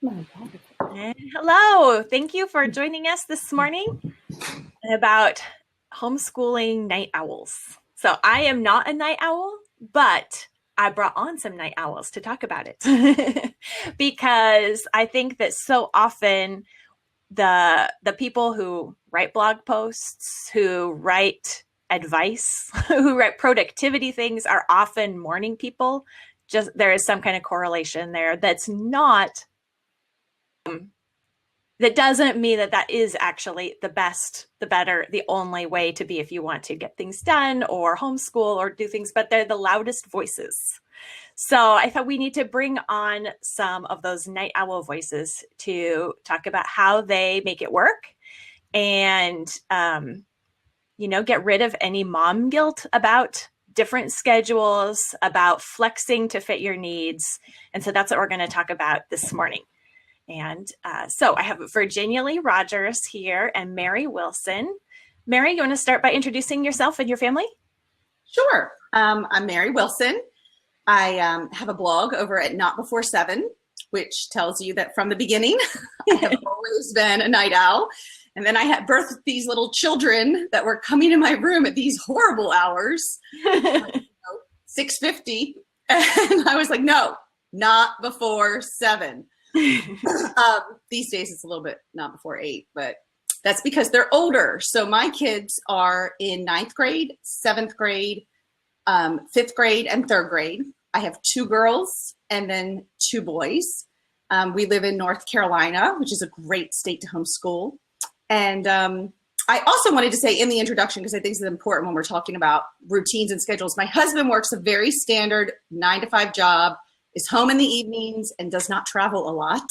My God. And hello, thank you for joining us this morning about homeschooling night owls. So I am not a night owl, but I brought on some night owls to talk about it because I think that so often the people who write blog posts, who write advice, who write productivity things are often morning people. Just there is some kind of correlation there that's not that doesn't mean that that is actually the best, the better, the only way to be if you want to get things done or homeschool or do things, but they're the loudest voices. So I thought we need to bring on some of those night owl voices to talk about how they make it work and, get rid of any mom guilt about different schedules, about flexing to fit your needs. And so that's what we're going to talk about this morning. And so I have Virginia Lee Rogers here and Mary Wilson. Mary, you want to start by introducing yourself and your family? Sure. I'm Mary Wilson. I have a blog over at Not Before 7, which tells you that from the beginning, I have always been a night owl. And then I had birthed these little children that were coming in my room at these horrible hours, 6:50. And I was like, no, not before 7. These days it's a little bit not before 8, but that's because they're older. So my kids are in 9th grade, 7th grade, 5th grade, and 3rd grade. I have 2 girls and then 2 boys. We live in North Carolina, which is a great state to homeschool. And I also wanted to say in the introduction, because I think it's important when we're talking about routines and schedules, my husband works a very standard 9-to-5 job, is home in the evenings, and does not travel a lot.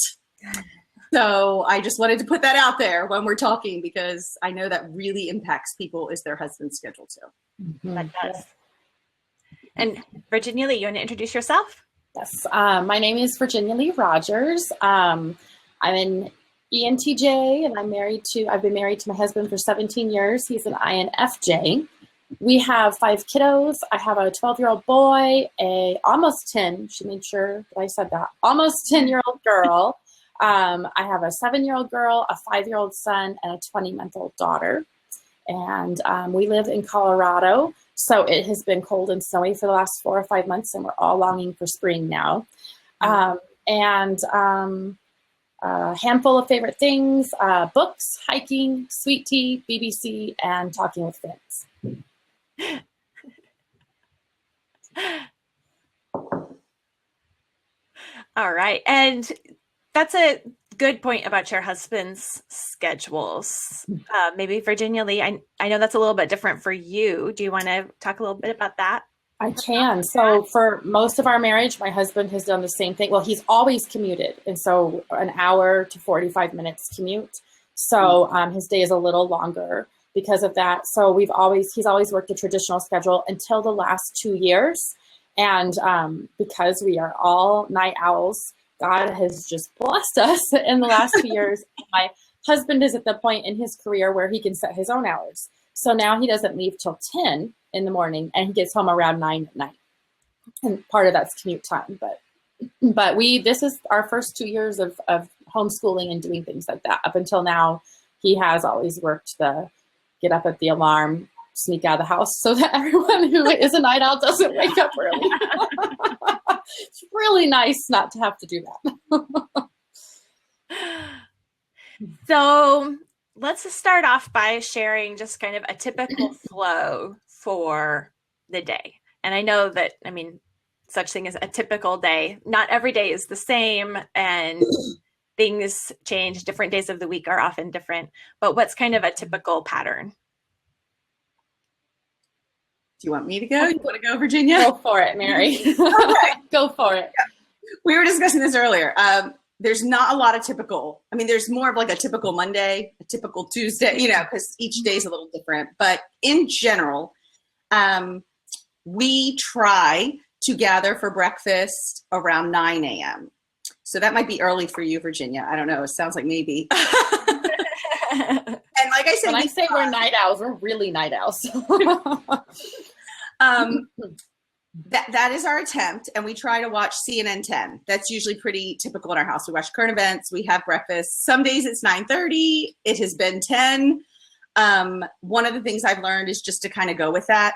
So I just wanted to put that out there when we're talking, because I know that really impacts people is their husband's schedule too. Mm-hmm. That does. And Virginia Lee, you want to introduce yourself? Yes, my name is Virginia Lee Rogers. I'm an ENTJ, and I've been married to my husband for 17 years. He's an INFJ. We have 5 kiddos. I have a 12-year-old boy, a almost 10, she made sure that I said that, almost 10-year-old girl. I have a 7-year-old girl, a 5-year-old son, and a 20-month-old daughter. And we live in Colorado, so it has been cold and snowy for the last 4 or 5 months, and we're all longing for spring now. A handful of favorite things, books, hiking, sweet tea, BBC, and talking with friends. All right. And that's a good point about your husband's schedules. Maybe Virginia Lee, I know that's a little bit different for you. Do you want to talk a little bit about that? I can. So for most of our marriage, my husband has done the same thing. Well, he's always commuted. And so an hour to 45 minutes commute. So his day is a little longer because of that. So he's always worked a traditional schedule until the last 2 years. And because we are all night owls, God has just blessed us in the last 2 years. My husband is at the point in his career where he can set his own hours. So now he doesn't leave till 10 in the morning, and he gets home around 9 at night. And part of that's commute time. But this is our first 2 years of homeschooling and doing things like that. Up until now, he has always worked the get up at the alarm, sneak out of the house so that everyone who is a night owl doesn't wake up early. It's really nice not to have to do that. So let's start off by sharing just kind of a typical flow for the day. And I know that, such thing as a typical day, not every day is the same, and things change. Different days of the week are often different, but what's kind of a typical pattern? Do you want me to go? You want to go, Virginia? Go for it, Mary. Okay. Go for it. Yeah. We were discussing this earlier. There's not a lot of typical. There's more of like a typical Monday, a typical Tuesday, because each day is a little different. But in general, we try to gather for breakfast around 9 a.m. So that might be early for you, Virginia. I don't know. It sounds like maybe. And like I said, when I say we're night owls, we're really night owls. That is our attempt, and we try to watch CNN 10. That's usually pretty typical in our house. We watch current events, we have breakfast. Some days it's 9:30. It has been 10. One of the things I've learned is just to kind of go with that.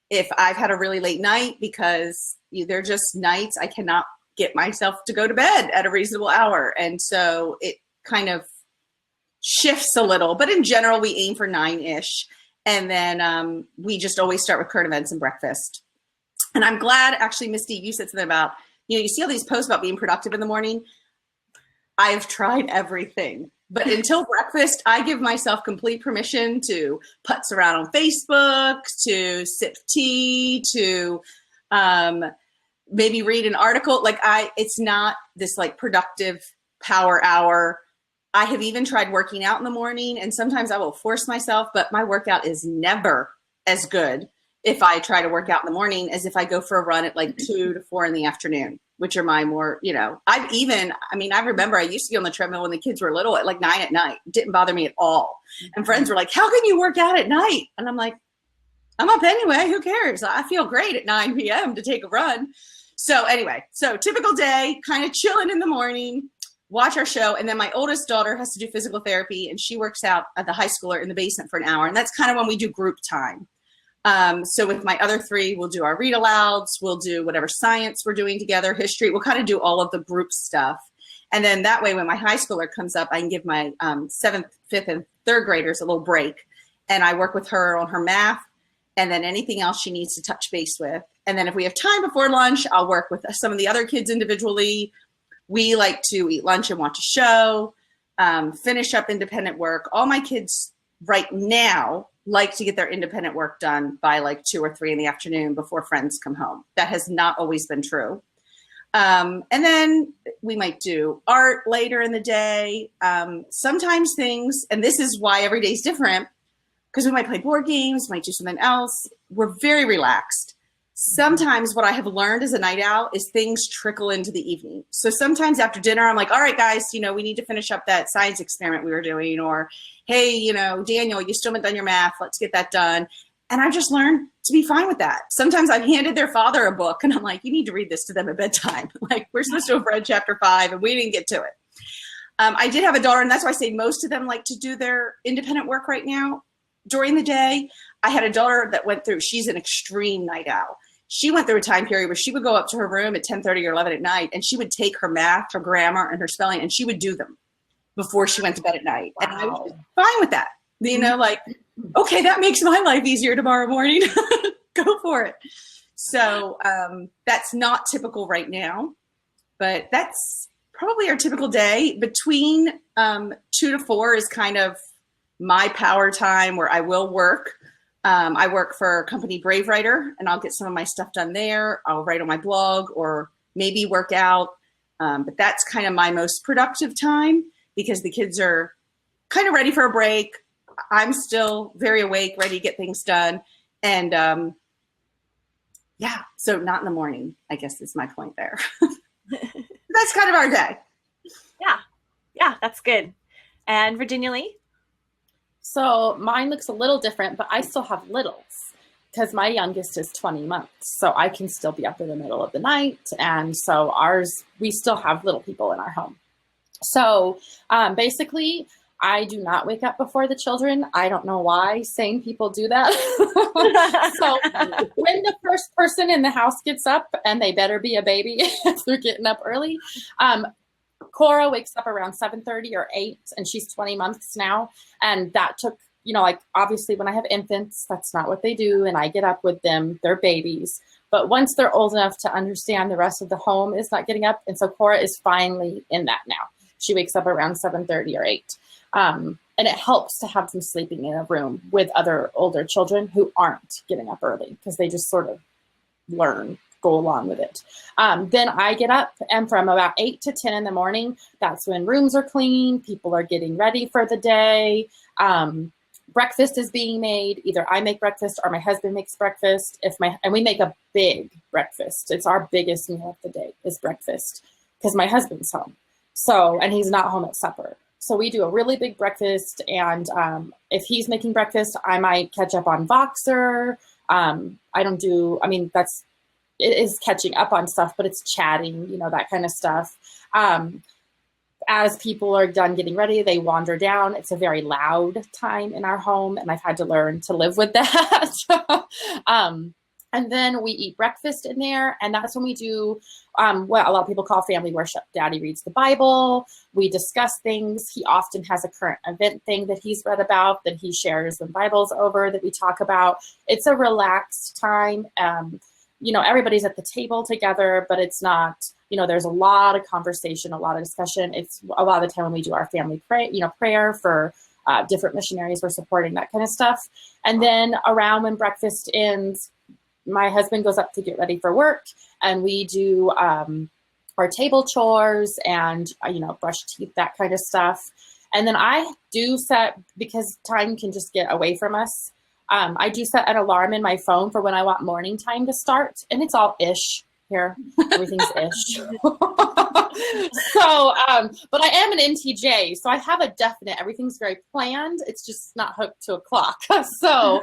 If I've had a really late night, because they're just nights I cannot get myself to go to bed at a reasonable hour, and so it kind of shifts a little. But in general, we aim for 9-ish, and then we just always start with current events and breakfast. And I'm glad, actually, Misty, you said something about, you see all these posts about being productive in the morning. I've tried everything, but until breakfast, I give myself complete permission to putz around on Facebook, to sip tea, to maybe read an article. It's not this like productive power hour. I have even tried working out in the morning, and sometimes I will force myself, but my workout is never as good if I try to work out in the morning as if I go for a run at like 2 to 4 in the afternoon, which are my more, I remember I used to be on the treadmill when the kids were little at like 9 at night. It didn't bother me at all. And friends were like, how can you work out at night? And I'm like, I'm up anyway. Who cares? I feel great at 9 p.m. to take a run. So anyway, typical day, kind of chilling in the morning, watch our show. And then my oldest daughter has to do physical therapy, and she works out at the high schooler in the basement for an hour. And that's kind of when we do group time. So with my other 3, we'll do our read alouds, we'll do whatever science we're doing together, history, we'll kind of do all of the group stuff. And then that way, when my high schooler comes up, I can give my 7th, 5th, and 3rd graders a little break. And I work with her on her math, and then anything else she needs to touch base with. And then if we have time before lunch, I'll work with some of the other kids individually. We like to eat lunch and watch a show, finish up independent work. All my kids right now like to get their independent work done by like 2 or 3 in the afternoon before friends come home. That has not always been true. And then we might do art later in the day. Sometimes things, and this is why every day is different, because we might play board games, might do something else. We're very relaxed. Sometimes what I have learned as a night owl is things trickle into the evening. So sometimes after dinner, I'm like, all right, guys, we need to finish up that science experiment we were doing. Or, hey, Daniel, you still haven't done your math. Let's get that done. And I've just learned to be fine with that. Sometimes I've handed their father a book, and I'm like, you need to read this to them at bedtime. Like, we're supposed to have read chapter 5, and we didn't get to it. I did have a daughter, and that's why I say most of them like to do their independent work right now during the day. I had a daughter that went through, she's an extreme night owl. She went through a time period where she would go up to her room at 10:30 or 11 at night, and she would take her math, her grammar, and her spelling, and she would do them before she went to bed at night. Wow. And I was fine with that. Like, okay, that makes my life easier tomorrow morning. Go for it. So that's not typical right now, but that's probably our typical day. Between 2 to 4 is kind of my power time where I will work. I work for a company, Brave Writer, and I'll get some of my stuff done there. I'll write on my blog or maybe work out. But that's kind of my most productive time because the kids are kind of ready for a break. I'm still very awake, ready to get things done. And so not in the morning, I guess is my point there. That's kind of our day. Yeah, that's good. And Virginia Lee? So mine looks a little different, but I still have littles because my youngest is 20 months. So I can still be up in the middle of the night. And so we still have little people in our home. So basically, I do not wake up before the children. I don't know why sane people do that. So when the first person in the house gets up, and they better be a baby if they're getting up early, Cora wakes up around 7:30 or 8, and she's 20 months now. And that took, obviously when I have infants, that's not what they do. And I get up with them, they're babies. But once they're old enough to understand the rest of the home is not getting up. And so Cora is finally in that now. She wakes up around 7:30 or 8. And it helps to have them sleeping in a room with other older children who aren't getting up early because they just sort of go along with it. Then I get up, and from about 8 to 10 in the morning, that's when rooms are clean, people are getting ready for the day. Breakfast is being made. Either I make breakfast or my husband makes breakfast. And we make a big breakfast. It's our biggest meal of the day is breakfast because my husband's home. So, and he's not home at supper. So we do a really big breakfast, and if he's making breakfast, I might catch up on Voxer. That's is catching up on stuff, but it's chatting, that kind of stuff. As people are done getting ready, they wander down. It's a very loud time in our home, and I've had to learn to live with that. And then we eat breakfast in there, and that's when we do what a lot of people call family worship. Daddy reads the Bible. We discuss things. He often has a current event thing that he's read about that he shares when Bible's over that we talk about. It's a relaxed time. Everybody's at the table together, but it's not, there's a lot of conversation, a lot of discussion. It's a lot of the time when we do our family prayer for different missionaries we're supporting, that kind of stuff. And then around when breakfast ends, my husband goes up to get ready for work, and we do our table chores and, brush teeth, that kind of stuff. And then I do set, because time can just get away from us, I do set an alarm in my phone for when I want morning time to start, and it's all ish here. Everything's ish. So, but I am an NTJ, so I have a definite, everything's very planned. It's just not hooked to a clock. So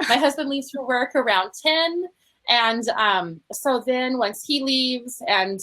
my husband leaves for work around 10. And so then once he leaves and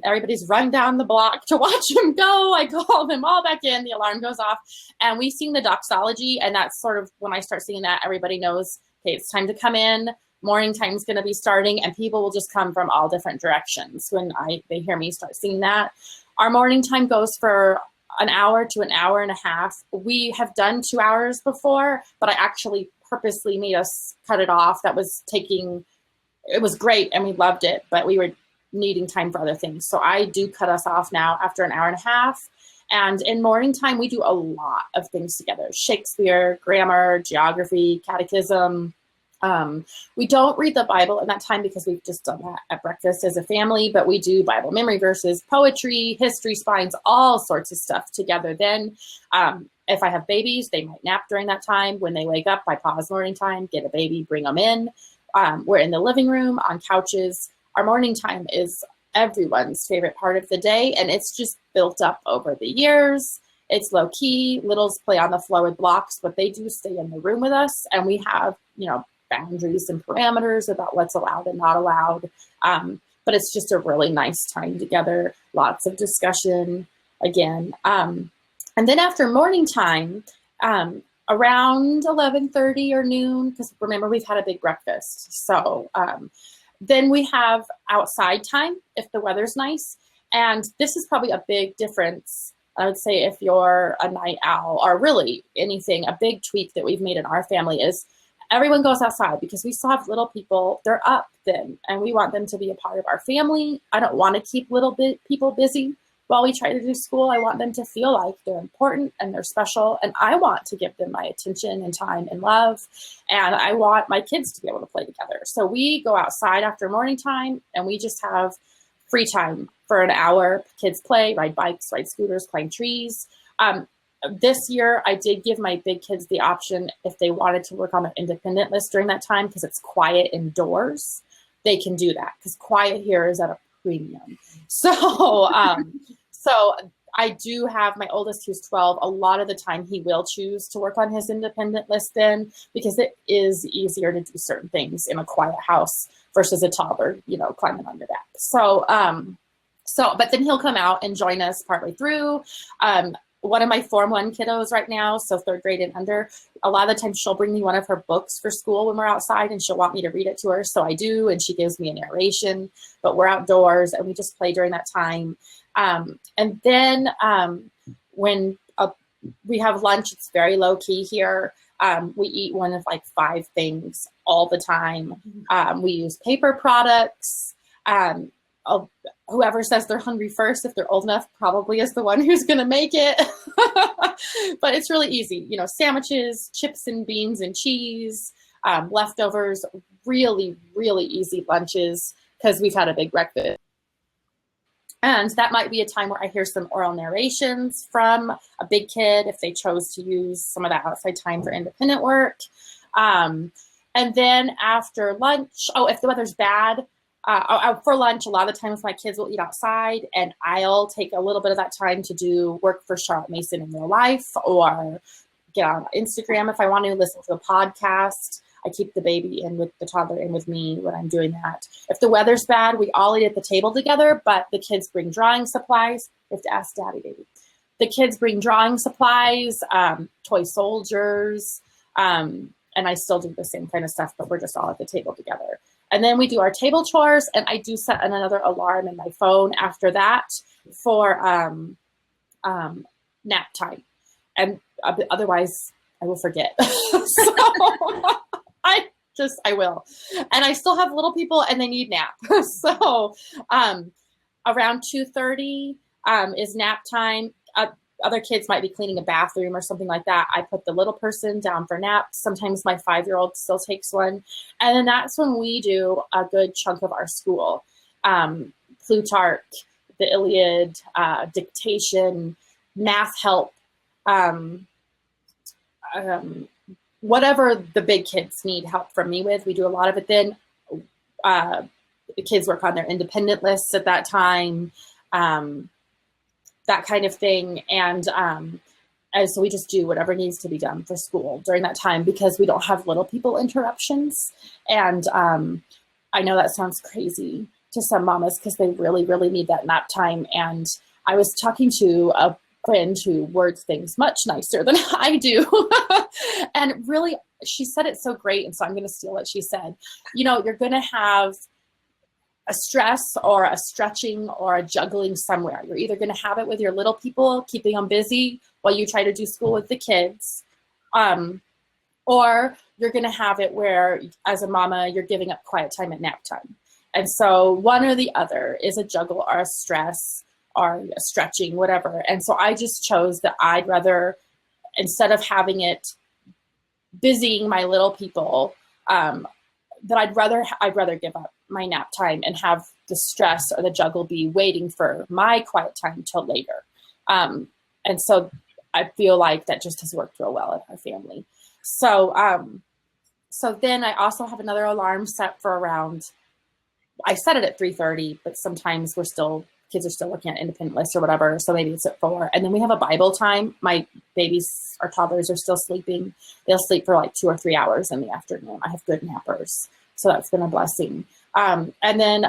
everybody's run down the block to watch him go, I call them all back in, the alarm goes off, and we sing the doxology. And that's sort of when I start singing that, everybody knows, okay, it's time to come in. Morning time's going to be starting, and people will just come from all different directions when they hear me start singing that. Our morning time goes for an hour to an hour and a half. We have done 2 hours before, but I actually purposely made us cut it off. It was great and we loved it, but we were needing time for other things. So I do cut us off now after an hour and a half. And in morning time, we do a lot of things together: Shakespeare, grammar, geography, catechism. We don't read the Bible in that time because we've just done that at breakfast as a family, but we do Bible memory verses, poetry, history spines, all sorts of stuff together. Then if I have babies, they might nap during that time. When they wake up, I pause morning time, get a baby, bring them in. We're in the living room on couches. Our morning time is everyone's favorite part of the day, and it's just built up over the years. It's low key. Littles play on the floor with blocks, but they do stay in the room with us, and we have, boundaries and parameters about what's allowed and not allowed. But it's just a really nice time together. Lots of discussion again. And then after morning time, around 11:30 or noon, because remember, we've had a big breakfast. So then we have outside time if the weather's nice. And this is probably a big difference. I would say if you're a night owl or really anything, a big tweak that we've made in our family is everyone goes outside, because we still have little people. They're up then, and we want them to be a part of our family. I don't want to keep people busy while we try to do school. I want them to feel like they're important and they're special, and I want to give them my attention and time and love, and I want my kids to be able to play together. So we go outside after morning time, and we just have free time for an hour. Kids play, ride bikes, ride scooters, climb trees. This year, I did give my big kids the option if they wanted to work on their independent list during that time, because it's quiet indoors. They can do that, because quiet here is at a premium. So, so I do have my oldest, who's 12. A lot of the time, he will choose to work on his independent list then, because it is easier to do certain things in a quiet house versus a toddler, climbing on your back. So, but then he'll come out and join us partway through. One of my Form 1 kiddos right now, so 3rd grade and under, a lot of the time she'll bring me one of her books for school when we're outside, and she'll want me to read it to her. So I do, and she gives me a narration, but we're outdoors and we just play during that time. And then when we have lunch, it's very low key here. We eat one of like 5 things all the time. We use paper products. Whoever says they're hungry first, if they're old enough, probably is the one who's going to make it. But it's really easy. Sandwiches, chips and beans and cheese, leftovers, really, really easy lunches, because we've had a big breakfast. And that might be a time where I hear some oral narrations from a big kid if they chose to use some of that outside time for independent work. And then after lunch, if the weather's bad, for lunch, a lot of the times my kids will eat outside, and I'll take a little bit of that time to do work for Charlotte Mason in real life, or get on Instagram if I want to listen to a podcast. I keep the baby in with the toddler in with me when I'm doing that. If the weather's bad, we all eat at the table together, but the kids bring drawing supplies. You have to ask Daddy, baby. The kids bring drawing supplies, toy soldiers, and I still do the same kind of stuff, but we're just all at the table together. And then we do our table chores, and I do set another alarm in my phone after that for nap time. And otherwise, I will forget. So I will. And I still have little people, and they need nap. So around 2:30 is nap time. Other kids might be cleaning a bathroom or something like that. I put the little person down for naps. Sometimes my 5-year-old still takes one. And then that's when we do a good chunk of our school. Plutarch, the Iliad, dictation, math help, whatever the big kids need help from me with. We do a lot of it then. The kids work on their independent lists at that time. That kind of thing. And so we just do whatever needs to be done for school during that time because we don't have little people interruptions. And I know that sounds crazy to some mamas because they really, really need that nap time. And I was talking to a friend who words things much nicer than I do. And really, she said it so great. And so I'm going to steal what she said. You're going to have a stress or a stretching or a juggling somewhere. You're either going to have it with your little people, keeping them busy while you try to do school with the kids, or you're going to have it where, as a mama, you're giving up quiet time at nap time. And so one or the other is a juggle or a stress or a stretching, whatever. And so I just chose that I'd rather, instead of having it busying my little people, that I'd rather give up my nap time and have the stress or the juggle be waiting for my quiet time till later. And so I feel like that just has worked real well in our family. So then I also have another alarm set for around, I set it at 3:30, but sometimes kids are still looking at independent lists or whatever. So maybe it's at 4. And then we have a Bible time. My babies, our toddlers, are still sleeping. They'll sleep for like 2 or 3 hours in the afternoon. I have good nappers. So that's been a blessing. And then,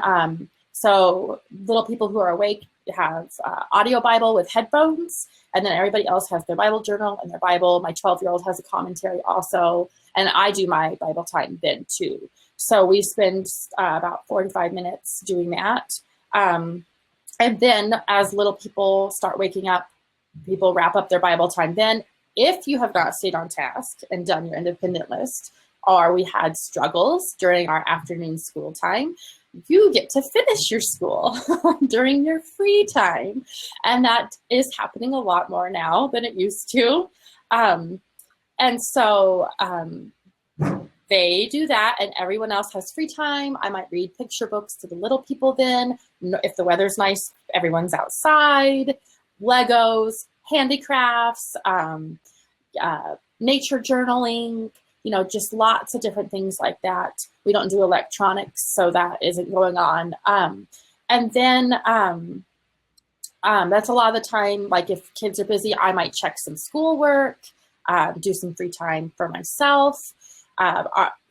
so little people who are awake have audio Bible with headphones. And then everybody else has their Bible journal and their Bible. My 12-year-old has a commentary also. And I do my Bible time then too. So we spend about 45 minutes doing that. And then as little people start waking up, people wrap up their Bible time. Then if you have not stayed on task and done your independent list, or we had struggles during our afternoon school time, you get to finish your school during your free time. And that is happening a lot more now than it used to. And so they do that, and everyone else has free time. I might read picture books to the little people then. If the weather's nice, everyone's outside. Legos, handicrafts, nature journaling, just lots of different things like that. We don't do electronics, so that isn't going on. And then that's a lot of the time, like if kids are busy, I might check some schoolwork, do some free time for myself,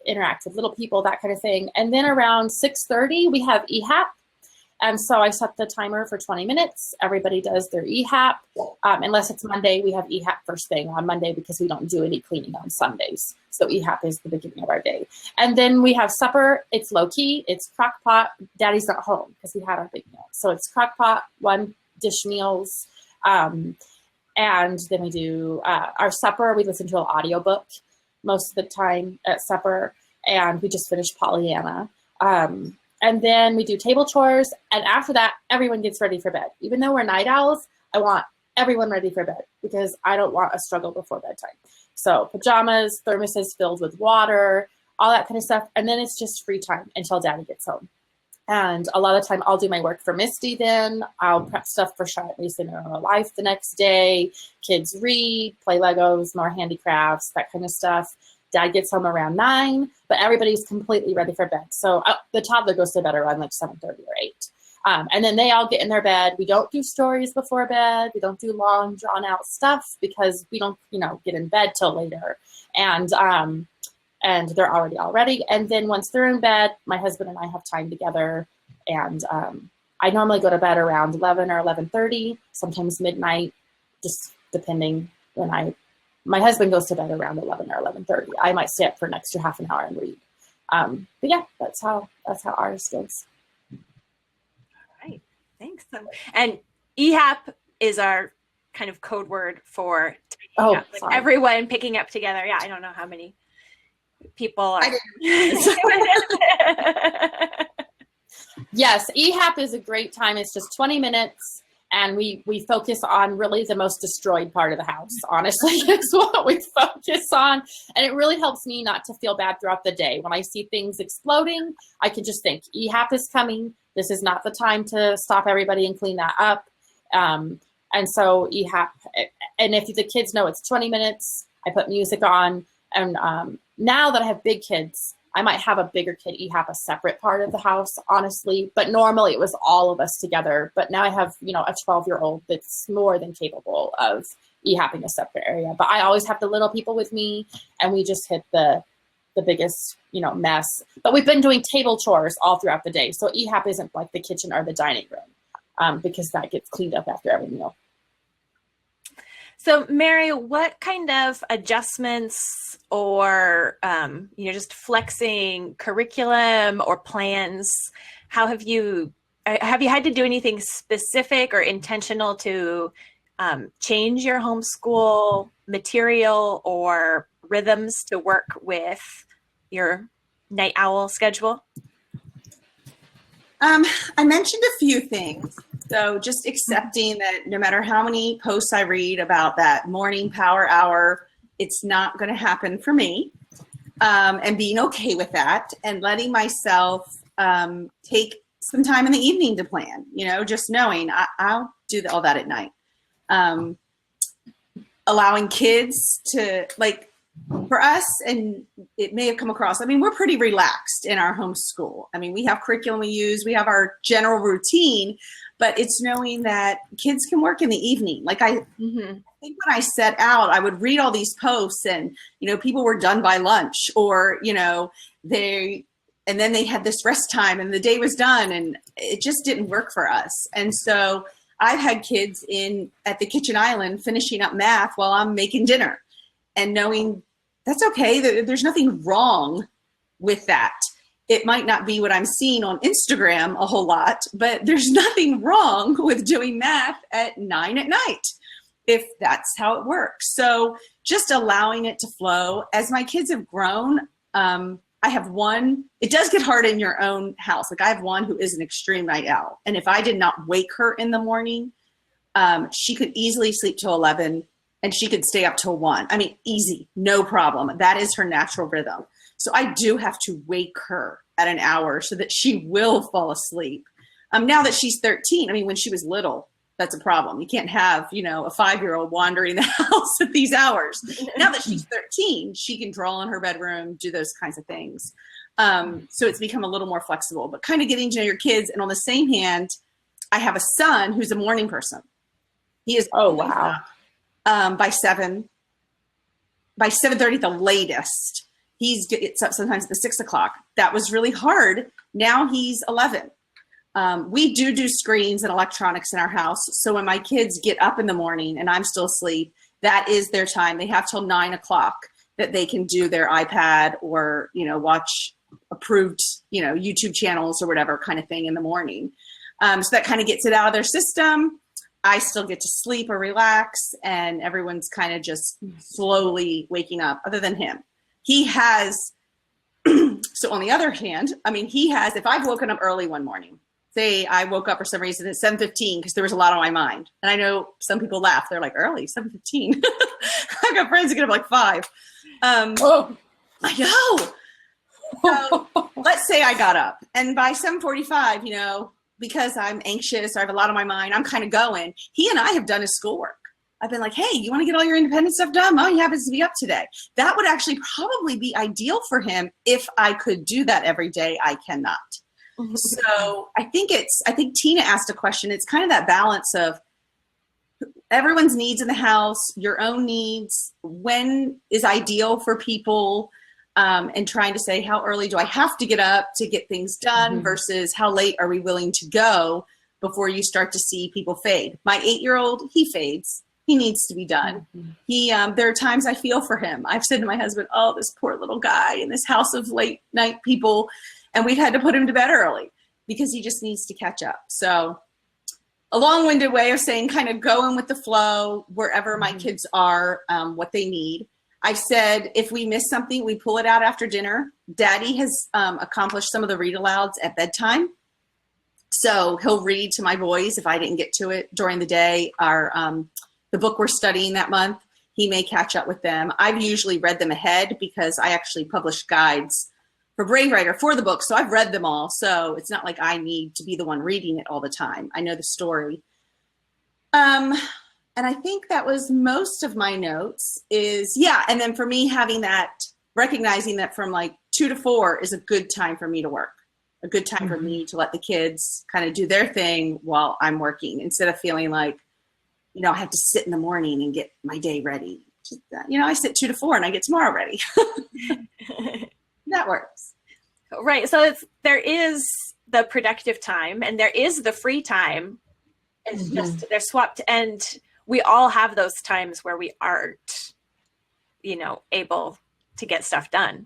interact with little people, that kind of thing. And then around 6:30, we have EHAP. And so I set the timer for 20 minutes. Everybody does their EHAP. Unless it's Monday, we have EHAP first thing on Monday because we don't do any cleaning on Sundays. So EHAP is the beginning of our day. And then we have supper. It's low key. It's crock pot. Daddy's not home because we had our big meal. So it's crock pot, 1 dish meals. And then we do our supper. We listen to an audiobook most of the time at supper. And we just finished Pollyanna. And then we do table chores. And after that, everyone gets ready for bed. Even though we're night owls, I want everyone ready for bed because I don't want a struggle before bedtime. So pajamas, thermoses filled with water, all that kind of stuff. And then it's just free time until Daddy gets home. And a lot of the time I'll do my work for Misty then. I'll prep stuff for Charlotte Mason in her life the next day. Kids read, play Legos, more handicrafts, that kind of stuff. Dad gets home around 9, but everybody's completely ready for bed. So the toddler goes to bed around like 7:30 or 8. And then they all get in their bed. We don't do stories before bed. We don't do long, drawn out stuff because we don't, get in bed till later. And and they're already all ready. And then once they're in bed, my husband and I have time together. And I normally go to bed around 11 or 11:30, sometimes midnight, just depending when my husband goes to bed around 11 or 11:30. I might stay up for an extra half an hour and read. But yeah, that's how ours goes. All right, thanks. And EHAP is our kind of code word for everyone picking up together. Yeah, I don't know how many people are. Yes, EHAP is a great time. It's just 20 minutes, and we focus on really the most destroyed part of the house, honestly, is what we focus on. And it really helps me not to feel bad throughout the day. When I see things exploding, I can just think, EHAP is coming. This is not the time to stop everybody and clean that up. And so EHAP, and if the kids know it's 20 minutes, I put music on. And now that I have big kids, I might have a bigger kid EHAP a separate part of the house, honestly. But normally it was all of us together. But now I have, a 12-year-old that's more than capable of EHAPing a separate area. But I always have the little people with me, and we just hit the biggest, mess. But we've been doing table chores all throughout the day. So EHAP isn't like the kitchen or the dining room, because that gets cleaned up after every meal. So Mary, what kind of adjustments or, just flexing curriculum or plans, how have you had to do anything specific or intentional to change your homeschool material or rhythms to work with your night owl schedule? I mentioned a few things. So just accepting that no matter how many posts I read about that morning power hour, it's not going to happen for me, and being okay with that, and letting myself take some time in the evening to plan, just knowing I'll do all that at night. Allowing kids to, for us, and it may have come across, we're pretty relaxed in our homeschool. We have curriculum we use, we have our general routine, but it's knowing that kids can work in the evening. I think when I set out, I would read all these posts and, people were done by lunch, or, and then they had this rest time and the day was done, and it just didn't work for us. And so I've had kids at the kitchen island finishing up math while I'm making dinner, and knowing that's okay. There's nothing wrong with that. It might not be what I'm seeing on Instagram a whole lot, but there's nothing wrong with doing math at 9 at night, if that's how it works. So just allowing it to flow. As my kids have grown, I have one, it does get hard in your own house. I have one who is an extreme night owl. And if I did not wake her in the morning, she could easily sleep till 11, and she could stay up till 1. Easy, no problem. That is her natural rhythm. So I do have to wake her at an hour so that she will fall asleep. Now that she's 13, when she was little, that's a problem. You can't have, a 5-year-old wandering the house at these hours. Now that she's 13, she can draw in her bedroom, do those kinds of things. So it's become a little more flexible, but kind of getting to know your kids. And on the same hand, I have a son who's a morning person. He is by 7, by 7:30 the latest. He gets up sometimes at 6 o'clock. That was really hard. Now he's 11. We do screens and electronics in our house. So when my kids get up in the morning and I'm still asleep, that is their time. They have till 9 o'clock that they can do their iPad or, watch approved, YouTube channels or whatever kind of thing in the morning. So that kind of gets it out of their system. I still get to sleep or relax, and everyone's kind of just slowly waking up, other than him. He has, so on the other hand, he has, if I've woken up early one morning, say I woke up for some reason at 7:15 because there was a lot on my mind. And I know some people laugh. They're like, early, 7:15. I've got friends who get up like 5. I know. So let's say I got up, and by 7:45, because I'm anxious or I have a lot on my mind, I'm kind of going. He and I have done his schoolwork. I've been like, hey, you want to get all your independent stuff done? Mom, he happens to be up today. That would actually probably be ideal for him if I could do that every day. I cannot. So I think Tina asked a question. It's kind of that balance of everyone's needs in the house, your own needs, when is ideal for people. and trying to say, how early do I have to get up to get things done versus how late are we willing to go before you start to see people fade. My 8-year-old, he fades. He needs to be done. There are times I feel for him. I've said to my husband, oh, this poor little guy in this house of late night people. And we've had to put him to bed early because he just needs to catch up. So a long-winded way of saying kind of going with the flow wherever my kids are, what they need. I've said if we miss something, we pull it out after dinner. Daddy has accomplished some of the read-alouds at bedtime. So he'll read to my boys if I didn't get to it during the day. The book we're studying that month, he may catch up with them. I've usually read them ahead because I actually publish guides for Brave Writer for the book. So I've read them all. So it's not like I need to be the one reading it all the time. I know the story. And I think that was most of my notes is, yeah. And then for me, having that, recognizing that from like 2 to 4 is a good time for me to work, a good time for me to let the kids kind of do their thing while I'm working instead of feeling like, you know, I have to sit in the morning and get my day ready. Just, you know, I sit 2 to 4 and I get tomorrow ready. That works. Right. So there is the productive time and there is the free time. It's just, they're swapped. And we all have those times where we aren't, you know, able to get stuff done.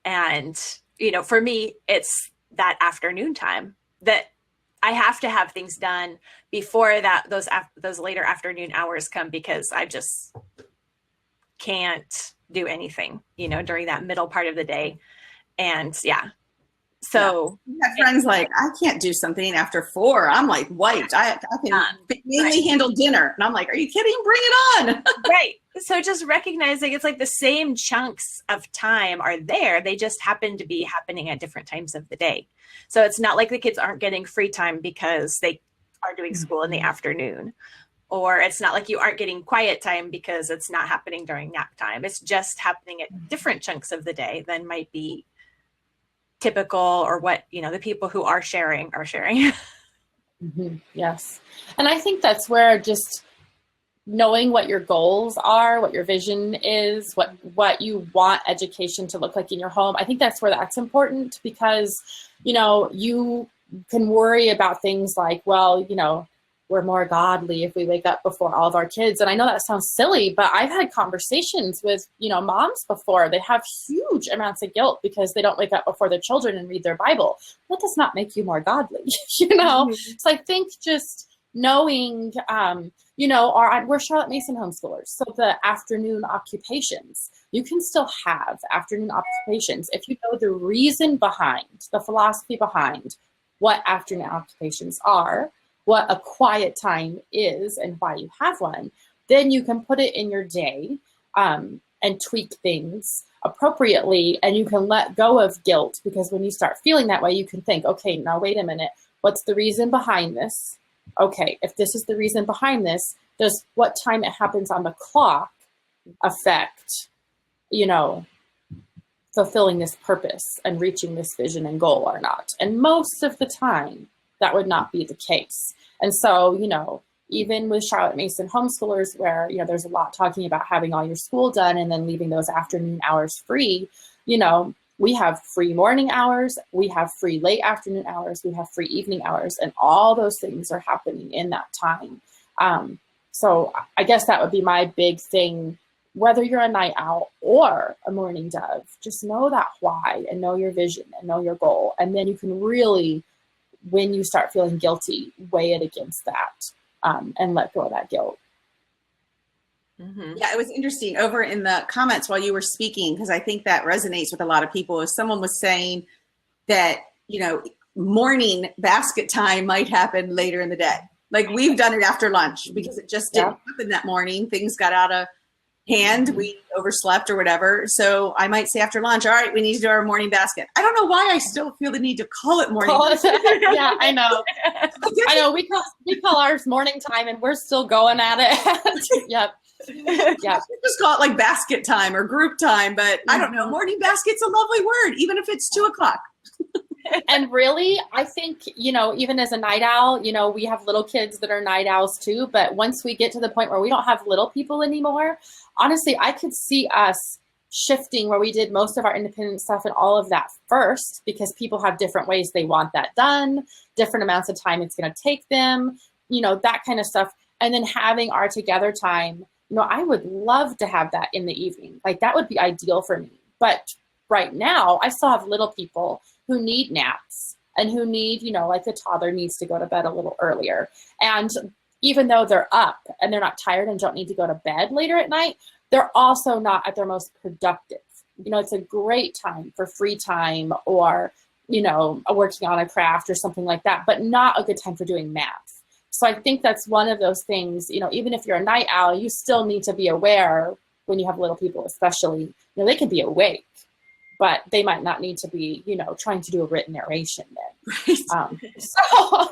And, you know, for me, it's that afternoon time that I have to have things done before those later afternoon hours come because I just can't do anything, you know, during that middle part of the day. And yeah. So yeah. Friends like, I can't do something after 4. I'm like wiped. I can mainly handle dinner. And I'm like, are you kidding? Bring it on. Right. So just recognizing it's like the same chunks of time are there. They just happen to be happening at different times of the day. So it's not like the kids aren't getting free time because they are doing school in the afternoon. Or it's not like you aren't getting quiet time because it's not happening during nap time. It's just happening at different chunks of the day than might be typical or what, you know, the people who are sharing are sharing. Yes. And I think that's where just knowing what your goals are, what your vision is, what you want education to look like in your home. I think that's where that's important because, you know, you can worry about things like, well, you know, we're more godly if we wake up before all of our kids. And I know that sounds silly, but I've had conversations with, you know, moms before. They have huge amounts of guilt because they don't wake up before their children and read their Bible. That does not make you more godly, you know? So I think just knowing, you know, we're Charlotte Mason homeschoolers. So the afternoon occupations, you can still have afternoon occupations if you know the reason behind, the philosophy behind what afternoon occupations are, what a quiet time is and why you have one, then you can put it in your day and tweak things appropriately. And you can let go of guilt because when you start feeling that way, you can think, okay, now wait a minute. What's the reason behind this? Okay, if this is the reason behind this, does what time it happens on the clock affect, you know, fulfilling this purpose and reaching this vision and goal or not? And most of the time, that would not be the case. And so, you know, even with Charlotte Mason homeschoolers where, you know, there's a lot talking about having all your school done and then leaving those afternoon hours free, you know, we have free morning hours, we have free late afternoon hours, we have free evening hours, and all those things are happening in that time. So I guess that would be my big thing, whether you're a night owl or a morning dove, just know that why and know your vision and know your goal. And then you can really, when you start feeling guilty, weigh it against that and let go of that guilt. Yeah, it was interesting over in the comments while you were speaking, because I think that resonates with a lot of people. If someone was saying that, you know, morning basket time might happen later in the day. Like we've done it after lunch because it just didn't happen that morning. Things got out of hand. We overslept or whatever. So I might say after lunch, all right, we need to do our morning basket. I don't know why I still feel the need to call it morning. Yeah, I know. I know. We call ours morning time and we're still going at it. Yep. Yeah. Just call it like basket time or group time, but I don't know. Morning basket's a lovely word, even if it's 2:00. And really, I think, you know, even as a night owl, you know, we have little kids that are night owls too. But once we get to the point where we don't have little people anymore, honestly, I could see us shifting where we did most of our independent stuff and all of that first, because people have different ways they want that done, different amounts of time it's going to take them, that kind of stuff. And then having our together time, I would love to have that in the evening. Like that would be ideal for me. But right now I still have little people who need naps and who need, like the toddler needs to go to bed a little earlier. And even though they're up and they're not tired and don't need to go to bed later at night, they're also not at their most productive. It's a great time for free time or, working on a craft or something like that, but not a good time for doing math. So I think that's one of those things, even if you're a night owl, you still need to be aware when you have little people, especially, they can be awake, but they might not need to be, trying to do a written narration then. So,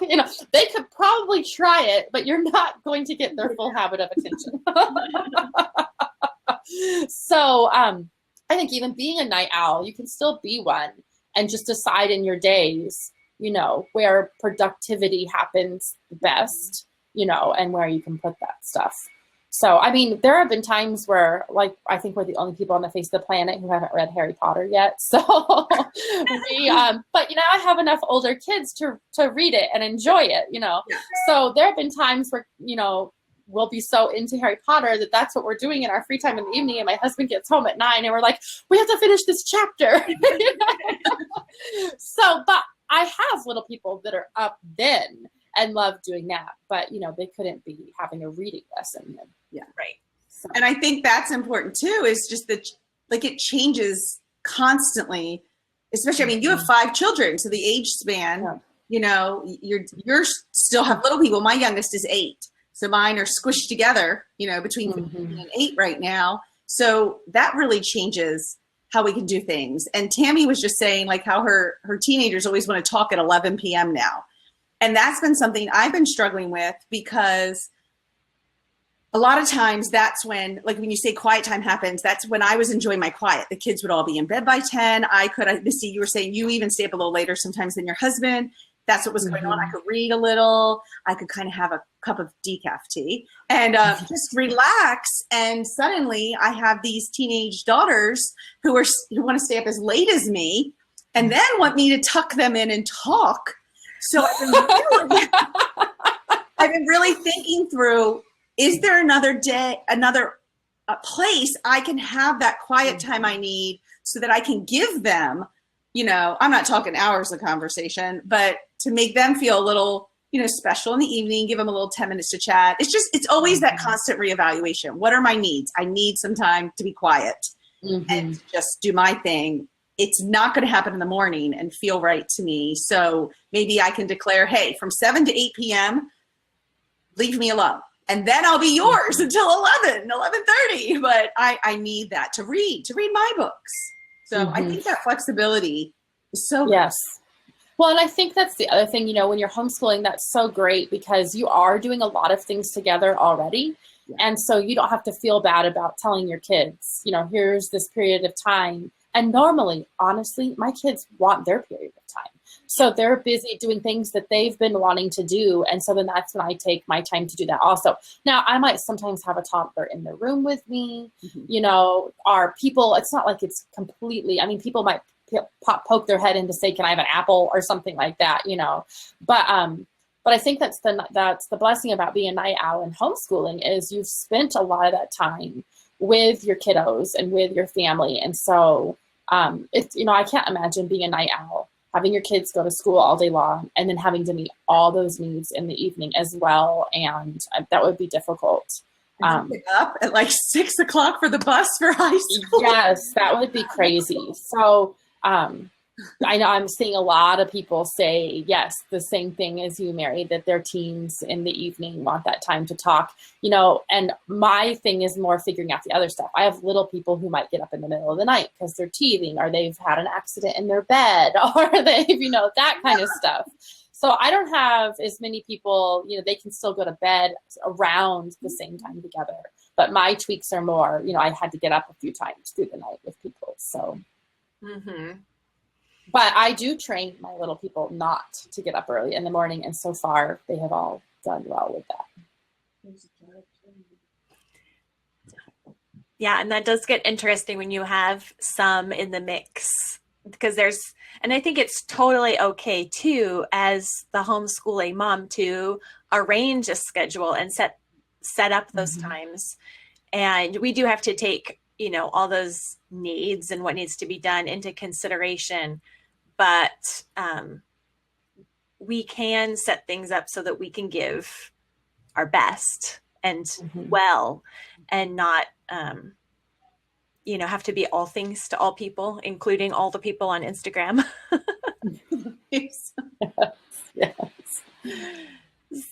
they could probably try it, but you're not going to get their full habit of attention. So I think even being a night owl, you can still be one and just decide in your days, where productivity happens best, and where you can put that stuff. So, I mean, there have been times where, like, I think we're the only people on the face of the planet who haven't read Harry Potter yet. So, but, I have enough older kids to read it and enjoy it, Yeah. So there have been times where, we'll be so into Harry Potter that's what we're doing in our free time in the evening. And my husband gets home at 9 and we're like, we have to finish this chapter. So, but I have little people that are up then and love doing that, but they couldn't be having a reading lesson. Yeah. Right. So. And I think that's important too, is just that, like, it changes constantly, especially, you have 5 children, so the age span, you're still have little people. My youngest is 8. So mine are squished together, between 15 and 8 right now. So that really changes how we can do things. And Tammy was just saying, like, how her teenagers always want to talk at 11 p.m. now. And that's been something I've been struggling with, because a lot of times that's when, like, when you say quiet time happens, that's when I was enjoying my quiet. The kids would all be in bed by 10. Misty, you were saying you even stay up a little later sometimes than your husband. That's what was going on. I could read a little. I could kind of have a cup of decaf tea and just relax. And suddenly I have these teenage daughters who want to stay up as late as me and then want me to tuck them in and talk. So I've been really thinking through, is there another day, another place I can have that quiet time I need so that I can give them, I'm not talking hours of conversation, but to make them feel a little, special in the evening, give them a little 10 minutes to chat. It's always that constant reevaluation. What are my needs? I need some time to be quiet and just do my thing. It's not going to happen in the morning and feel right to me. So maybe I can declare, hey, from 7 to 8 p.m., leave me alone. And then I'll be yours until 11:30. But I need that to read my books. So I think that flexibility is so yes. Well, and I think that's the other thing, when you're homeschooling, that's so great because you are doing a lot of things together already. Yeah. And so you don't have to feel bad about telling your kids, here's this period of time. And normally, honestly, my kids want their period of time. So they're busy doing things that they've been wanting to do. And so then that's when I take my time to do that also. Now, I might sometimes have a toddler in the room with me, our people, it's not like it's completely, people might poke their head in to say, can I have an apple or something like that, but I think that's the blessing about being a night owl and homeschooling is you've spent a lot of that time with your kiddos and with your family. And so it's, I can't imagine being a night owl, having your kids go to school all day long and then having to meet all those needs in the evening as well. And that would be difficult. Pick up at like 6 o'clock for the bus for high school. Yes, that would be crazy. So I know I'm seeing a lot of people say, yes, the same thing as you, Mary, that their teens in the evening want that time to talk, and my thing is more figuring out the other stuff. I have little people who might get up in the middle of the night because they're teething or they've had an accident in their bed or they've, that kind of stuff. So I don't have as many people, they can still go to bed around the same time together. But my tweaks are more, I had to get up a few times through the night with people. So. But I do train my little people not to get up early in the morning. And so far, they have all done well with that. Yeah, and that does get interesting when you have some in the mix because and I think it's totally okay too, as the homeschooling mom, to arrange a schedule and set up those times. And we do have to take, all those needs and what needs to be done into consideration. But we can set things up so that we can give our best and well, and not, have to be all things to all people, including all the people on Instagram. Yes.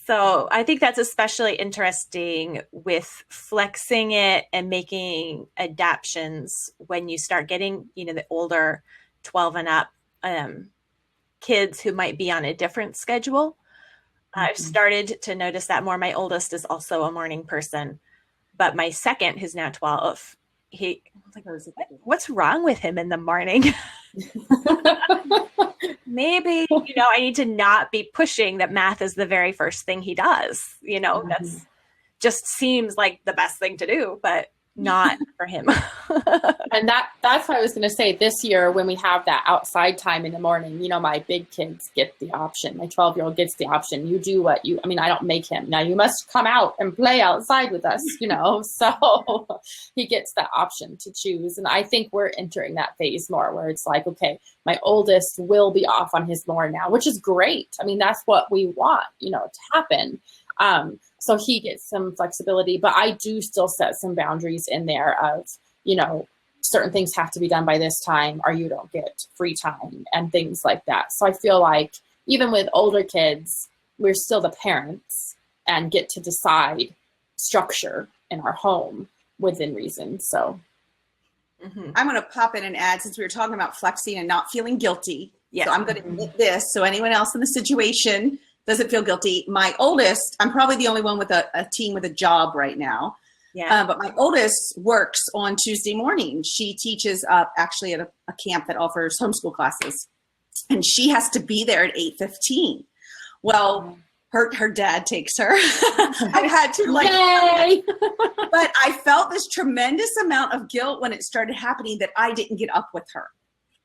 So I think that's especially interesting with flexing it and making adaptions when you start getting, the older 12 and up kids who might be on a different schedule. I've started to notice that more. My oldest is also a morning person, but my second, who's now 12, what's wrong with him in the morning? Maybe, I need to not be pushing that math is the very first thing he does. That's just seems like the best thing to do, but not for him. And that's what I was going to say. This year, when we have that outside time in the morning, my big kids get the option. My 12-year-old gets the option. You do what I don't make him. Now you must come out and play outside with us, so he gets that option to choose. And I think we're entering that phase more where it's like, okay, my oldest will be off on his lawn now, which is great. That's what we want, to happen. So he gets some flexibility, but I do still set some boundaries in there of, certain things have to be done by this time or you don't get free time and things like that. So I feel like even with older kids, we're still the parents and get to decide structure in our home within reason. So I'm going to pop in and add, since we were talking about flexing and not feeling guilty. Yes. So I'm going to admit this so anyone else in the situation doesn't feel guilty. My oldest, I'm probably the only one with a teen with a job right now. Yeah. But my oldest works on Tuesday mornings. She teaches actually at a camp that offers homeschool classes. And she has to be there at 8:15. Well, her dad takes her. I had to Yay! but I felt this tremendous amount of guilt when it started happening that I didn't get up with her.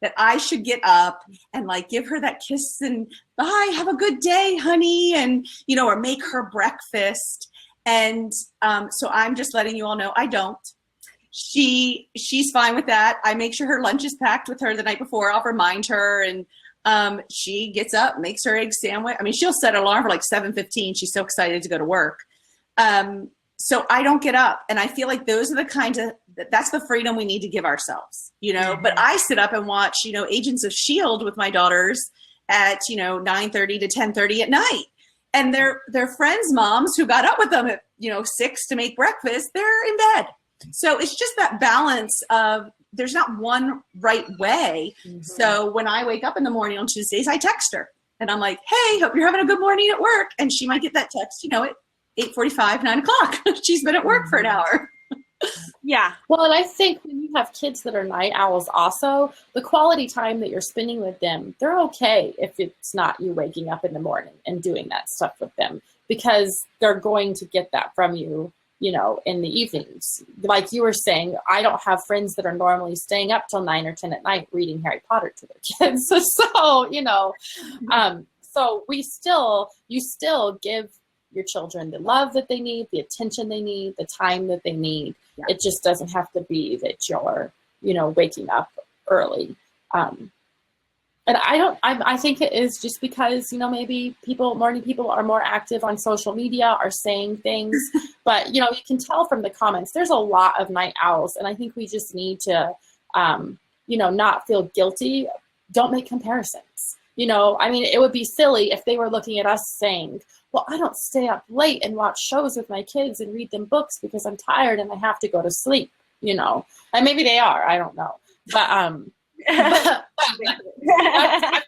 That I should get up and give her that kiss and bye, have a good day, honey, and or make her breakfast. And so I'm just letting you all know I don't. She's fine with that. I make sure her lunch is packed with her the night before. I'll remind her, and she gets up, makes her egg sandwich. She'll set an alarm for 7:15. She's so excited to go to work. So I don't get up, and I feel like those are the kinds of, that's the freedom we need to give ourselves, but I sit up and watch, Agents of S.H.I.E.L.D. with my daughters at, 9:30 to 10:30 at night. And their friends' moms who got up with them at, 6 to make breakfast, they're in bed. So it's just that balance of, there's not one right way. So when I wake up in the morning on Tuesdays, I text her and I'm like, hey, hope you're having a good morning at work. And she might get that text, at 8:45, 9 o'clock. She's been at work for an hour. Yeah. Well, and I think when you have kids that are night owls also, the quality time that you're spending with them, they're okay if it's not you waking up in the morning and doing that stuff with them, because they're going to get that from you, in the evenings. Like you were saying, I don't have friends that are normally staying up till 9 or 10 at night reading Harry Potter to their kids. So, so you still give your children the love that they need, the attention they need, the time that they need. Yeah. It just doesn't have to be that you're, waking up early. And I think it is just because, maybe morning people are more active on social media, are saying things, but, you can tell from the comments, there's a lot of night owls. And I think we just need to, not feel guilty. Don't make comparisons. It would be silly if they were looking at us saying, well, I don't stay up late and watch shows with my kids and read them books because I'm tired and I have to go to sleep, and maybe they are, I don't know. But I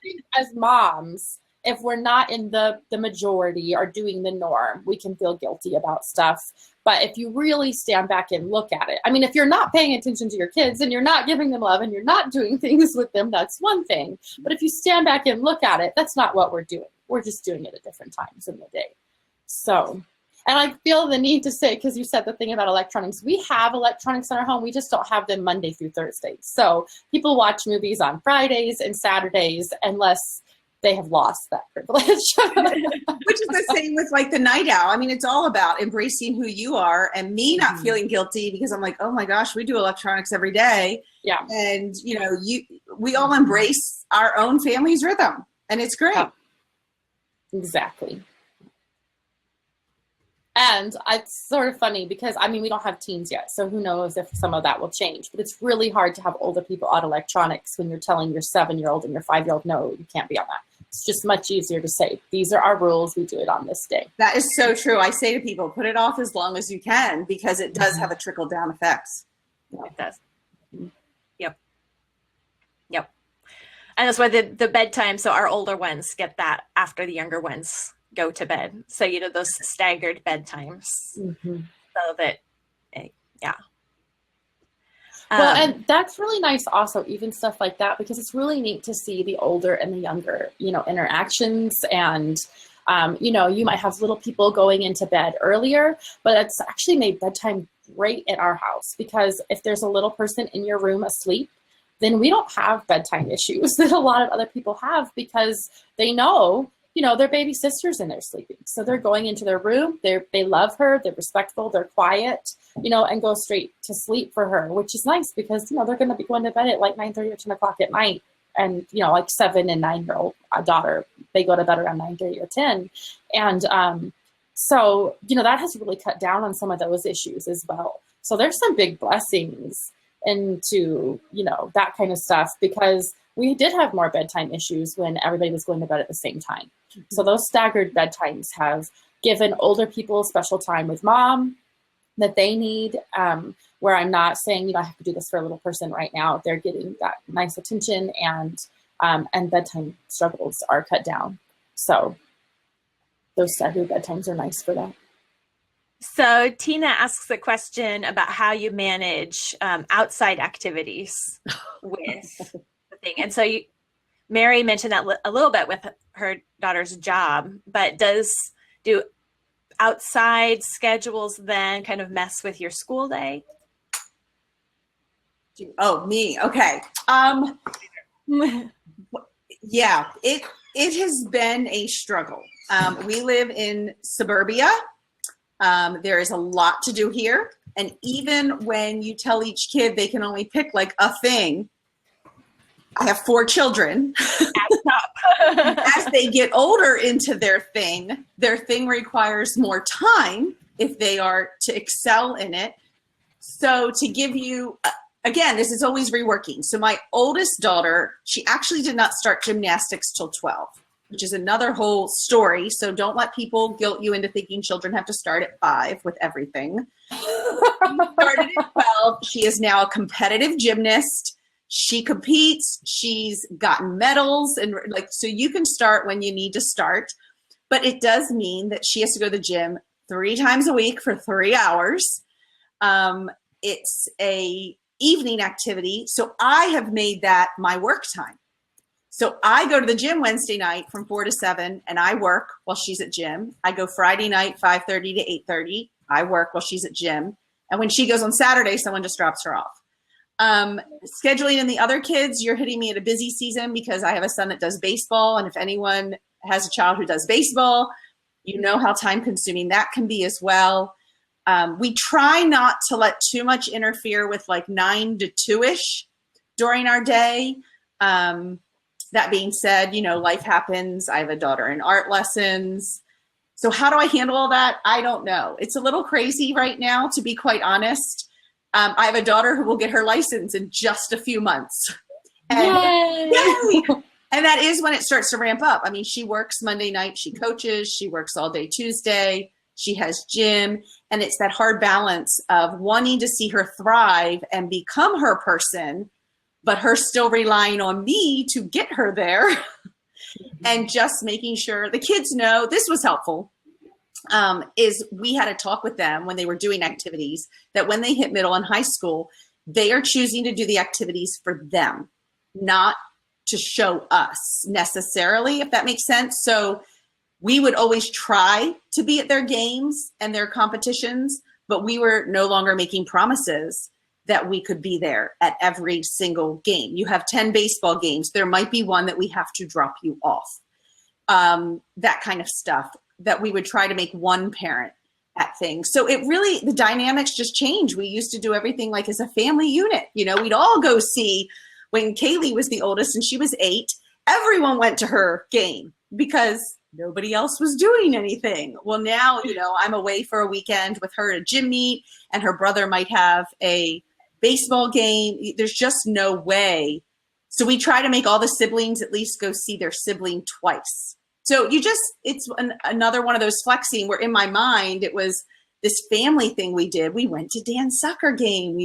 think as moms, if we're not in the majority or doing the norm, we can feel guilty about stuff. But if you really stand back and look at it, if you're not paying attention to your kids and you're not giving them love and you're not doing things with them, that's one thing. But if you stand back and look at it, that's not what we're doing. We're just doing it at different times in the day. So, And I feel the need to say, because you said the thing about electronics, we have electronics in our home. We just don't have them Monday through Thursday. So people watch movies on Fridays and Saturdays unless they have lost that privilege. Which is the same with like the night owl. I mean, it's all about embracing who you are and me not feeling guilty because I'm like, oh my gosh, we do electronics every day. Yeah. And you know, we all embrace our own family's rhythm and it's great. Yeah. Exactly. And it's sort of funny because, I mean, we don't have teens yet, so who knows if some of that will change. But it's really hard to have older people on electronics when you're telling your 7-year-old and your 5-year-old, no, you can't be on that. It's just much easier to say, these are our rules, we do it on this day. That is so true. I say to people, put it off as long as you can because it does have a trickle-down effect. It does. Yep. And that's why the bedtime, so our older ones get that after the younger ones go to bed. So, you know, those staggered bedtimes. So that, yeah. Well, and that's really nice also, even stuff like that, because it's really neat to see the older and the younger, you know, interactions. And, you know, you might have little people going into bed earlier, but it's actually made bedtime great at our house because if there's a little person in your room asleep, then we don't have bedtime issues that a lot of other people have because they know, you know, their baby sister's in there sleeping. So they're going into their room. They love her. They're respectful. They're quiet, you know, and go straight to sleep for her, which is nice because, you know, they're going to be going to bed at like 9:30 or 10 o'clock at night. And, you know, like 7 and 9-year-old daughter, they go to bed around 9:30 or 10. And so, you know, that has really cut down on some of those issues as well. So there's some big blessings into, you know, that kind of stuff because we did have more bedtime issues when everybody was going to bed at the same time. So those staggered bedtimes have given older people special time with mom that they need, where I'm not saying, you know, I have to do this for a little person right now. They're getting that nice attention and bedtime struggles are cut down. So those staggered bedtimes are nice for that. So Tina asks a question about how you manage outside activities with the thing. And so Mary mentioned that a little bit with her daughter's job, but do outside schedules then kind of mess with your school day? Oh, me. Okay. Yeah, it has been a struggle. We live in suburbia. There is a lot to do here. And even when you tell each kid they can only pick like a thing, I have 4 children. As they get older into their thing requires more time if they are to excel in it. So to give you, again, this is always reworking. So my oldest daughter, she actually did not start gymnastics till 12. Which is another whole story. So don't let people guilt you into thinking children have to start at 5 with everything. She started at 12. She is now a competitive gymnast. She competes. She's gotten medals. And like, so you can start when you need to start. But it does mean that she has to go to the gym 3 times a week for 3 hours. It's a evening activity. So I have made that my work time. So I go to the gym Wednesday night from 4 to 7 and I work while she's at gym. I go Friday night, 5:30 to 8:30. I work while she's at gym. And when she goes on Saturday, someone just drops her off. Scheduling in the other kids, you're hitting me at a busy season because I have a son that does baseball. And if anyone has a child who does baseball, you know how time consuming that can be as well. We try not to let too much interfere with like 9 to 2-ish during our day. That being said, you know, life happens. I have a daughter in art lessons. So how do I handle all that? I don't know. It's a little crazy right now, to be quite honest. I have a daughter who will get her license in just a few months. And, yay! And that is when it starts to ramp up. I mean, she works Monday night. She coaches. She works all day Tuesday. She has gym. And it's that hard balance of wanting to see her thrive and become her person, but her still relying on me to get her there and just making sure the kids know this was helpful. Is we had a talk with them when they were doing activities that when they hit middle and high school, they are choosing to do the activities for them, not to show us necessarily, if that makes sense. So we would always try to be at their games and their competitions, but we were no longer making promises that we could be there at every single game. You have 10 baseball games. There might be one that we have to drop you off. That kind of stuff that we would try to make one parent at things. So it really, the dynamics just changed. We used to do everything like as a family unit. You know, we'd all go see, when Kaylee was the oldest and she was 8, everyone went to her game because nobody else was doing anything. Well, now, you know, I'm away for a weekend with her at a gym meet, and her brother might have a baseball game. There's just no way. So we try to make all the siblings at least go see their sibling twice. So it's another one of those flexing where in my mind, it was this family thing we did. We went to Dan's soccer game.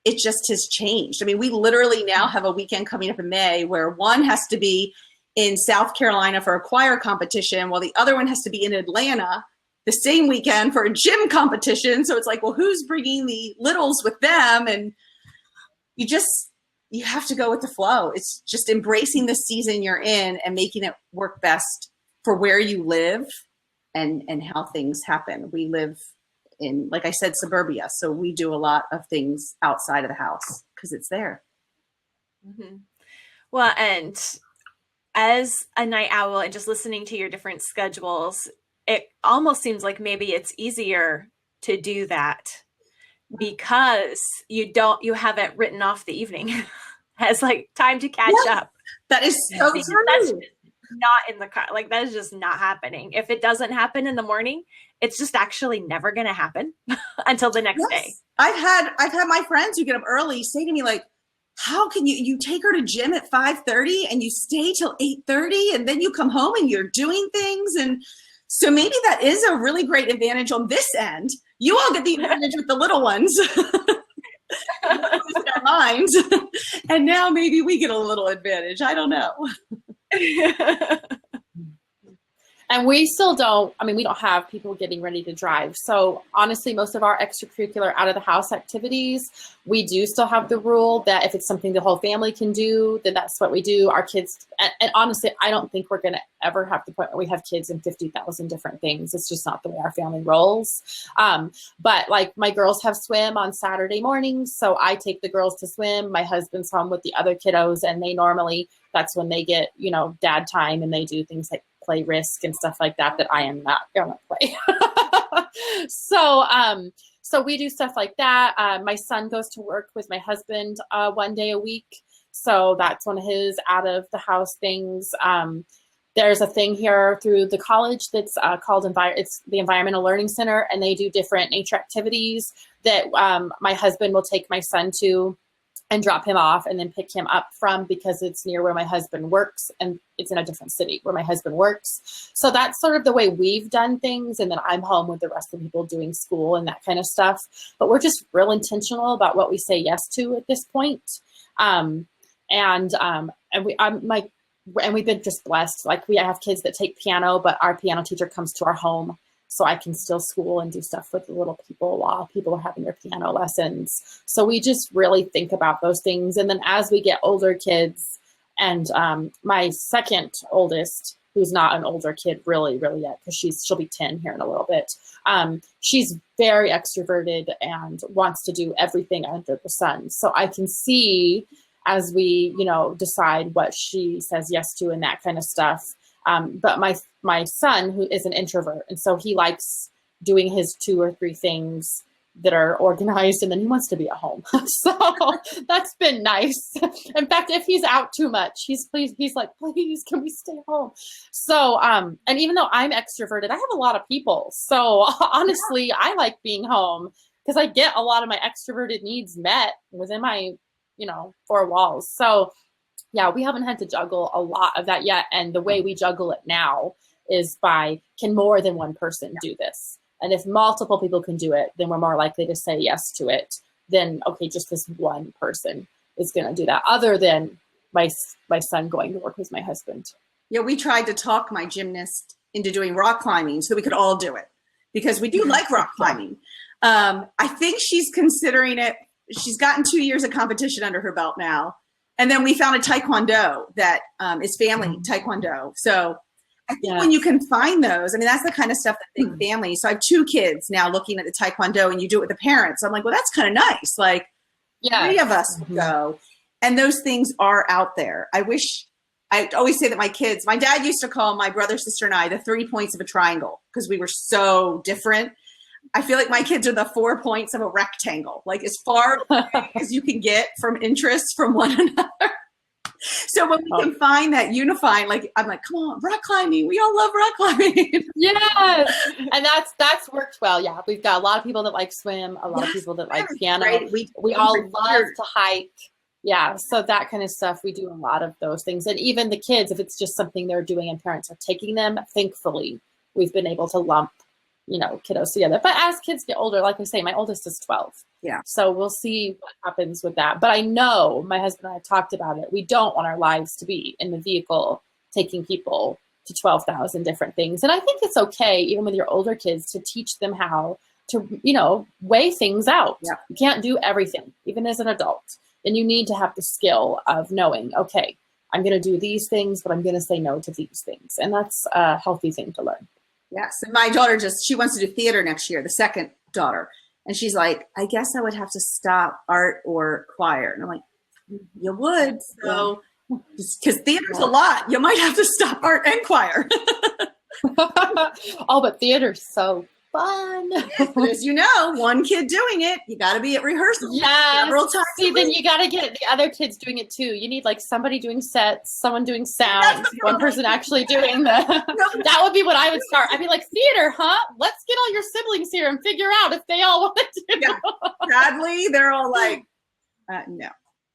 It just has changed. I mean, we literally now have a weekend coming up in May where one has to be in South Carolina for a choir competition, while the other one has to be in Atlanta the same weekend for a gym competition. So it's like, well, who's bringing the littles with them? And you have to go with the flow. It's just embracing the season you're in and making it work best for where you live and how things happen. We live in, like I said, suburbia. So we do a lot of things outside of the house because it's there. Mm-hmm. Well, and as a night owl and just listening to your different schedules, it almost seems like maybe it's easier to do that because you haven't written off the evening as like time to catch up. That is so true. That's not in the car. Like that is just not happening. If it doesn't happen in the morning, it's just actually never going to happen until the next day. I've had my friends who get up early say to me like, how can you take her to gym at 5:30 and you stay till 8:30 and then you come home and you're doing things? And so maybe that is a really great advantage on this end. You all get the advantage with the little ones. In our minds. And now maybe we get a little advantage. I don't know. And we still we don't have people getting ready to drive. So honestly, most of our extracurricular out of the house activities, we do still have the rule that if it's something the whole family can do, then that's what we do. Our kids, and honestly, I don't think we're going to ever have the point where we have kids in 50,000 different things. It's just not the way our family rolls. But like my girls have swim on Saturday mornings. So I take the girls to swim. My husband's home with the other kiddos, and that's when they get, dad time, and they do things like play Risk and stuff like that I am not gonna play. So we do stuff like that. My son goes to work with my husband 1 day a week. So that's one of his out of the house things. There's a thing here through the college that's called it's the Environmental Learning Center, and they do different nature activities that my husband will take my son to and drop him off and then pick him up from, because it's near where my husband works, and it's in a different city where my husband works. So that's sort of the way we've done things. And then I'm home with the rest of the people doing school and that kind of stuff. But we're just real intentional about what we say yes to at this point. And we've been just blessed. Like I have kids that take piano, but our piano teacher comes to our home, so I can still school and do stuff with the little people while people are having their piano lessons. So we just really think about those things. And then as we get older kids, and my second oldest, who's not an older kid really yet, because she'll be 10 here in a little bit. She's very extroverted and wants to do everything under the sun. So I can see as we, decide what she says yes to and that kind of stuff. But my son, who is an introvert, and so he likes doing his 2 or 3 things that are organized, and then he wants to be at home. So that's been nice. In fact, if he's out too much, he's like, please, can we stay home? So, and even though I'm extroverted, I have a lot of people. So honestly, I like being home because I get a lot of my extroverted needs met within my, 4 walls. So yeah, we haven't had to juggle a lot of that yet. And the way we juggle it now is can more than one person do this? And if multiple people can do it, then we're more likely to say yes to it than, okay, just this one person is going to do that, other than my son going to work with my husband. Yeah, we tried to talk my gymnast into doing rock climbing so we could all do it, because we do like rock climbing. I think she's considering it. She's gotten 2 years of competition under her belt now. And then we found a taekwondo that is family taekwondo. So I think when you can find those, I mean, that's the kind of stuff that big families. So I have 2 kids now looking at the Taekwondo, and you do it with the parents. I'm like, well, that's kind of nice. Like 3 of us would go. And those things are out there. I always say that my dad used to call my brother, sister, and I the 3 points of a triangle because we were so different. I feel like my kids are the 4 points of a rectangle, like as far as you can get from interest from one another. So when we can find that unifying, like I'm like, come on, rock climbing. We all love rock climbing. Yes. And that's worked well. Yeah. We've got a lot of people that like swim, a lot of people that like piano. Right. We all love to hike. Yeah. So that kind of stuff, we do a lot of those things. And even the kids, if it's just something they're doing and parents are taking them, thankfully, we've been able to lump, kiddos together. But as kids get older, like I say, my oldest is 12. Yeah. So we'll see what happens with that. But I know my husband and I talked about it. We don't want our lives to be in the vehicle taking people to 12,000 different things. And I think it's okay, even with your older kids, to teach them how to, weigh things out. Yeah. You can't do everything, even as an adult. And you need to have the skill of knowing, okay, I'm going to do these things, but I'm going to say no to these things. And that's a healthy thing to learn. Yes. And my daughter she wants to do theater next year, the second daughter. And she's like, I guess I would have to stop art or choir. And I'm like, you would. So, because theater's a lot, you might have to stop art and choir. Oh, but theater's so fun. As you know, one kid doing it, you got to be at rehearsal. Several times. See, then you got to get the other kids doing it too. You need like somebody doing sets, someone doing sound, one person actually doing that would be what I would start. I'd be like, theater, huh? Let's get all your siblings here and figure out if they all want to do. Yeah. Sadly, they're all like, no,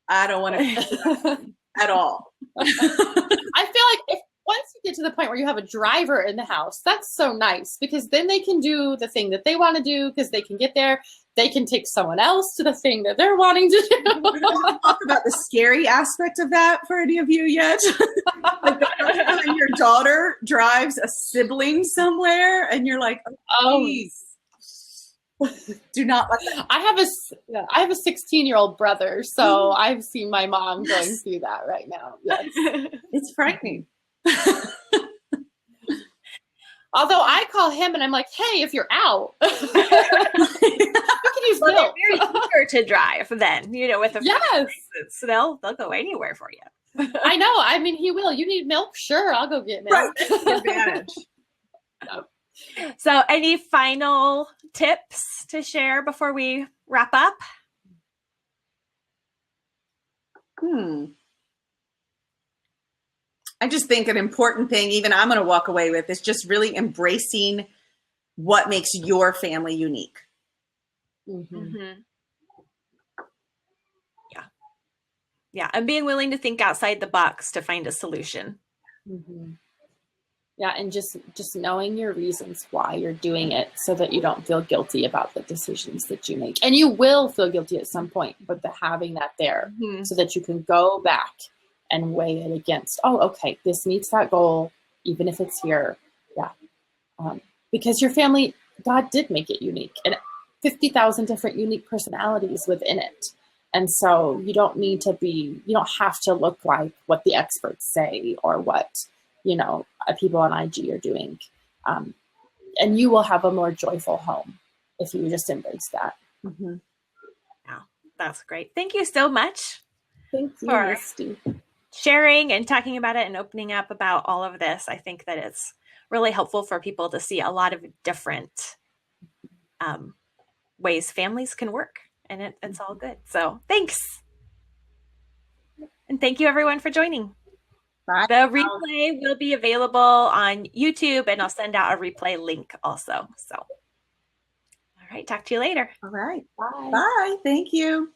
I don't want to at all. I feel like once you get to the point where you have a driver in the house, that's so nice because then they can do the thing that they want to do because they can get there. They can take someone else to the thing that they're wanting to do. We don't talk about the scary aspect of that for any of you yet. Like when your daughter drives a sibling somewhere and you're like, oh, please. Do not let that. I have a 16-year-old brother, so I've seen my mom going through that right now. Yes. It's frightening. Although I call him and I'm like, hey, if you're out, we can use Bill. They're very eager to drive then, with the yes. So they'll go anywhere for you. I know. I mean, he will. You need milk? Sure, I'll go get milk. Right. Advantage. So any final tips to share before we wrap up? I just think an important thing, even I'm going to walk away with, is just really embracing what makes your family unique. Mm-hmm. Yeah. And being willing to think outside the box to find a solution. Mm-hmm. Yeah. And just knowing your reasons why you're doing it so that you don't feel guilty about the decisions that you make. And you will feel guilty at some point, but having that there so that you can go back and weigh it against, okay, this meets that goal, even if it's here. Yeah. Because your family, God did make it unique and 50,000 different unique personalities within it. And so you don't have to look like what the experts say or what, people on IG are doing. And you will have a more joyful home if you just embrace that. Mm-hmm. Yeah, that's great. Thank you so much. Thank you, Mystie. Sharing and talking about it and opening up about all of this. I think that it's really helpful for people to see a lot of different ways families can work, and it's all good. So thanks. And thank you everyone for joining. Bye. The replay will be available on YouTube, and I'll send out a replay link also. So, all right. Talk to you later. All right. Bye. Bye. Thank you.